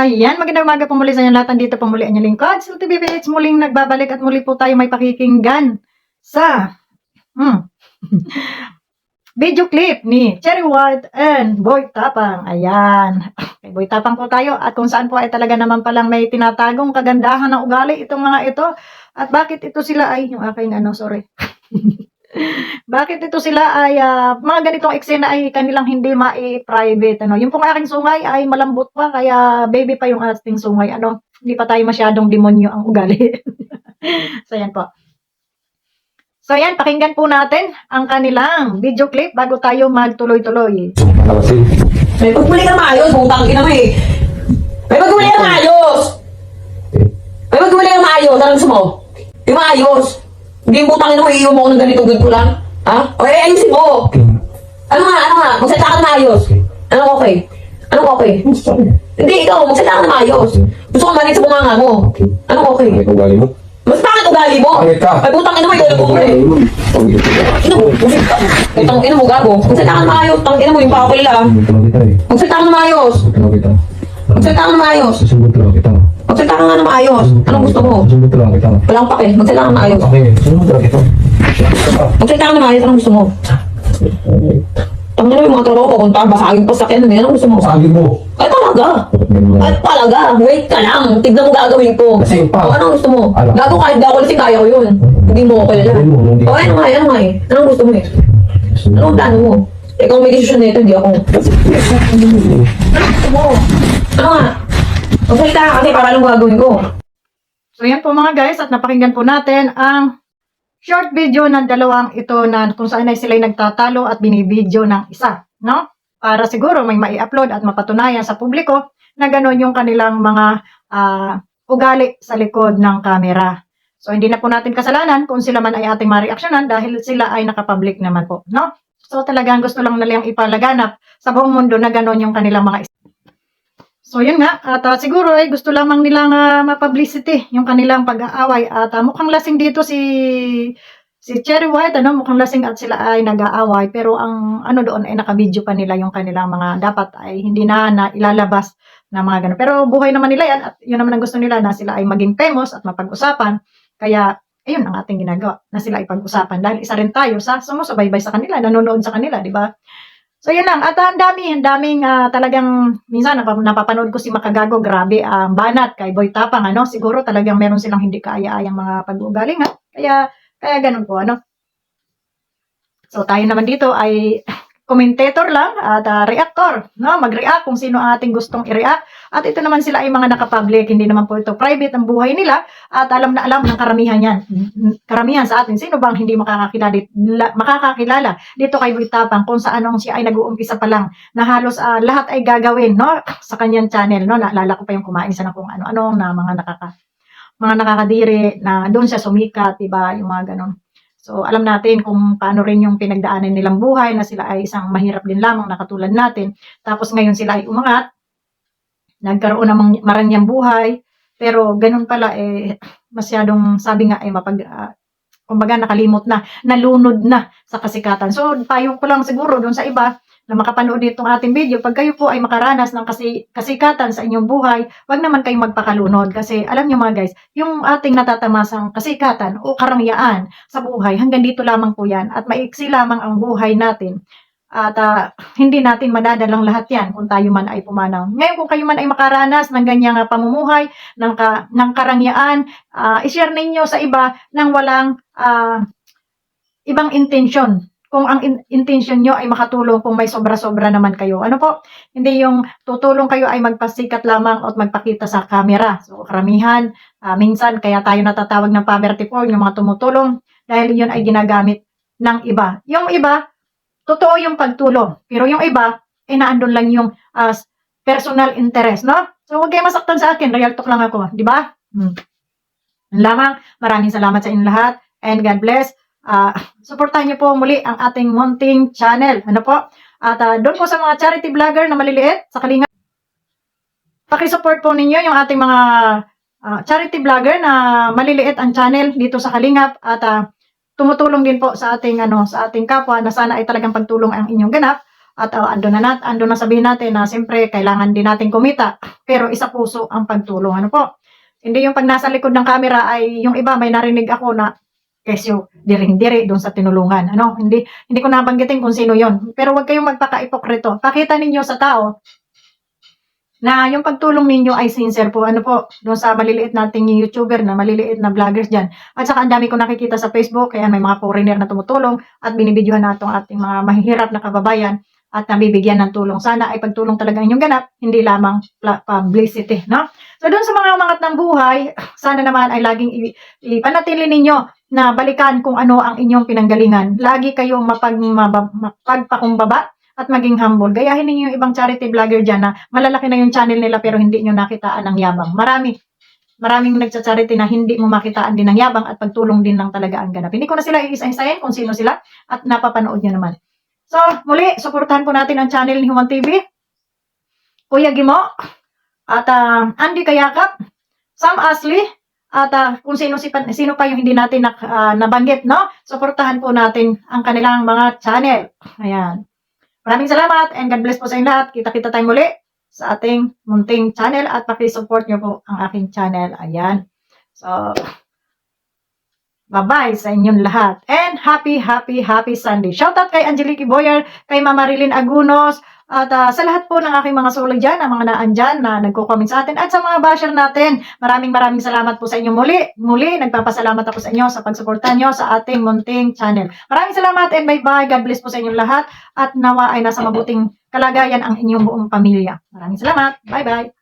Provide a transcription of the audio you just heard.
Ayan, magandang umaga po muli sa inyo lahat. Dito po muli ang inyong lingkod. So, TVPH muling nagbabalik at muli po tayo may pakikinggan sa video clip ni Cherry White and Boy Tapang. Ayan. Kay Boy Tapang po tayo at kung saan po ay talaga naman palang may tinatagong kagandahan ng ugali itong mga ito. At bakit ito sila ay, yung aking sorry. Bakit ito sila ay mga ganitong eksena ay kanilang hindi mai-private yung pong aking sungay ay malambot pa kaya baby pa yung ating sungay hindi pa tayo masyadong demonyo ang ugali. So yan po. So yan, pakinggan po natin ang kanilang video clip bago tayo magtuloy-tuloy. May pagmuli ka maayos, butang ina mo eh. May pagmuli ka maayos. May pagmuli ka maayos, anong gusto mo? Yung maayos. Hindi yung butang ina mo, iiwan mo ako ng ganito lang. Ha? Okay, ayusin mo. Ano nga, magsalita ka na maayos. Anong okay? Anong okay? Hindi, ikaw, magsalita ka na maayos. Gusto ko manig sa bunganga mo. Anong okay? Ay, ugali mo. Mas bakit ugali mo? Pangit ka. Ay, butang ina mo, ikaw na eh. Ina mo, butang ina mo, gago. Magsalita ka na maayos, tang ina mo, yung pakapil lang. Magsalita ka na maayos. Magsalita ka na maayos. Susumbot lang kita. Magsalita ka nga na maayos. Anong gusto mo? Susumbot lang kita. Walang pake, magsalita ka na maayos. Okay, susumbot lang kita. Magsalita ka na maayos, anong gusto mo? Tangin na yung mga tropa ko, kung basagin pa sa akin, anong gusto mo? Sabi mo. Ay talaga! Bakit ganun lang? Ay talaga! Wait ka lang! Tignan mo gagawin ko! Lasing pa. O, anong gusto mo? Ano? Gago kahit di ako lasing, kaya ko yun. Hindi mo okay lang. Hindi mo, hindi. O, ano nga eh? Anong gusto mo eh? Anong plano mo? Ikaw may desisyon nito, hindi ako. Anong gusto mo? Ano nga? Magsalita ka kasi para lang gagawin ko. So yan po mga guys, at napakinggan po natin ang short video ng dalawang ito na kung saan ay sila'y nagtatalo at binibideo ng isa, no? Para siguro may mai-upload at mapatunayan sa publiko na gano'n yung kanilang mga ugali sa likod ng camera. So hindi na po natin kasalanan kung sila man ay ating ma-reaksyonan dahil sila ay nakapublic naman po, no? So talagang gusto lang nilang ipalaganap sa buong mundo na gano'n yung kanilang mga So yun nga, at siguro ay gusto lamang nilang ma-publicity yung kanilang pag-aaway at mukhang lasing dito si Cherry White, mukhang lasing at sila ay nag-aaway pero ang doon ay naka-video pa nila yung kanilang mga dapat ay hindi na ilalabas na mga ganun. Pero buhay naman nila yan at yun naman ang gusto nila na sila ay maging famous at mapag-usapan. Kaya ayun ang ating ginagawa na sila ay pag-usapan dahil isa rin tayo sa sumusubaybay sa kanila, nanonood sa kanila, di ba? So yun lang, at ang daming talagang minsan napapanood ko si Makagago, grabe ang banat kay Boy Tapang, siguro talagang meron silang hindi kaya-ayang mga pag-uugali nga, kaya ganun po, So tayo naman dito ay commentator lang at reactor, mag-react kung sino ang ating gustong i-react. At ito naman sila ay mga naka-public, hindi naman po ito private ang buhay nila at alam na alam ng karamihan yan. Karamihan sa atin, sino bang hindi makakakilala dito kay Boy Tapang kung saan siya ay nag-uumpisa pa lang na halos lahat ay gagawin sa kanyang channel. Naalala ko pa yung kumain siya ng kung ano-ano na mga nakakadiri na doon siya sumikat, diba, yung mga ganon. So, alam natin kung paano rin yung pinagdaanan nilang buhay na sila ay isang mahirap din lamang na katulad natin. Tapos ngayon sila ay umangat, nagkaroon ng marangyang buhay, pero ganun pala masyadong sabi nga kumbaga nakalimot na, nalunod na sa kasikatan. So, payo ko lang siguro dun sa iba na makapanood nitong ating video, pag kayo po ay makaranas ng kasikatan sa inyong buhay, wag naman kayong magpakalunod kasi alam nyo mga guys, yung ating natatamasang kasikatan o karangyaan sa buhay, hanggang dito lamang po yan at maiksi lamang ang buhay natin at hindi natin madadalang lahat yan kung tayo man ay pumanaw. Ngayon kung kayo man ay makaranas ng ganyang pamumuhay, ng karangyaan, i-share ninyo sa iba nang walang ibang intensyon. Kung ang intention nyo ay makatulong kung may sobra-sobra naman kayo. Hindi yung tutulong kayo ay magpasikat lamang o magpakita sa camera. So, karamihan, minsan, kaya tayo natatawag ng poverty porn, yung mga tumutulong, dahil yun ay ginagamit ng iba. Yung iba, totoo yung pagtulong. Pero yung iba, naandun lang yung personal interest, no? So, huwag kayo masaktan sa akin. Real talk lang ako. Di ba? Lamang, maraming salamat sa inyong lahat. And God bless. Suportahan niyo po muli ang ating munting channel. At doon po sa mga charity vlogger na maliliit sa Kalingap, paki-support po ninyo yung ating mga charity vlogger na maliliit ang channel dito sa Kalingap at tumutulong din po sa ating kapwa na sana ay talagang pagtulong ang inyong ganap At ando na sabihin natin na siyempre kailangan din natin kumita, pero isa puso ang pagtulong. Ano po? Hindi yung pag nasa likod ng camera ay yung iba may narinig ako na kesyo diring-diri doon sa tinulungan. Ano? Hindi ko nabanggitin kung sino yon. Pero wag kayong magpaka-ipokrito. Pakita ninyo sa tao na yung pagtulong ninyo ay sincere po. Ano po? Doon sa maliliit nating YouTuber na maliliit na vloggers dyan. At saka ang dami ko nakikita sa Facebook, kaya may mga foreigner na tumutulong at binibidyohan na itong ating mga mahihirap na kababayan at nabibigyan ng tulong. Sana ay pagtulong talaga inyong ganap, hindi lamang publicity, no? So doon sa mga umangat ng buhay, sana naman ay laging ipanatili ninyo na balikan kung ano ang inyong pinanggalingan. Lagi kayong mapagpakumbaba at maging humble. Gayahin ninyo yung ibang charity vlogger dyan na malalaki na yung channel nila pero hindi nyo nakitaan ng yabang. Maraming nagcha-charity na hindi mo makitaan din ng yabang at pagtulong din lang talaga ang ganap. Hindi ko na sila iisa-isahin kung sino sila at napapanood nyo naman. So, muli, suportahan po natin ang channel ni Human TV, Kuya Gimo, at Andy Kayakap, Sam Ashley, at kung sino pa yung hindi natin nabanggit, no? Suportahan po natin ang kanilang mga channel. Ayan. Maraming salamat and God bless po sa inyo lahat. Kita-kita tayong muli sa ating munting channel at paki-support nyo po ang aking channel. Ayan. So, bye-bye sa inyong lahat. And happy Sunday. Shoutout kay Angelique Boyer, kay Mama Rilin Agunos, at sa lahat po ng aking mga sulag dyan, ang mga naan dyan na nagko-comment sa atin, at sa mga basher natin. Maraming salamat po sa inyo muli. Nagpapasalamat ako sa inyo sa pagsuporta nyo sa ating munting channel. Maraming salamat and bye-bye. God bless po sa inyong lahat. At nawa ay nasa mabuting kalagayan ang inyong buong pamilya. Maraming salamat. Bye-bye.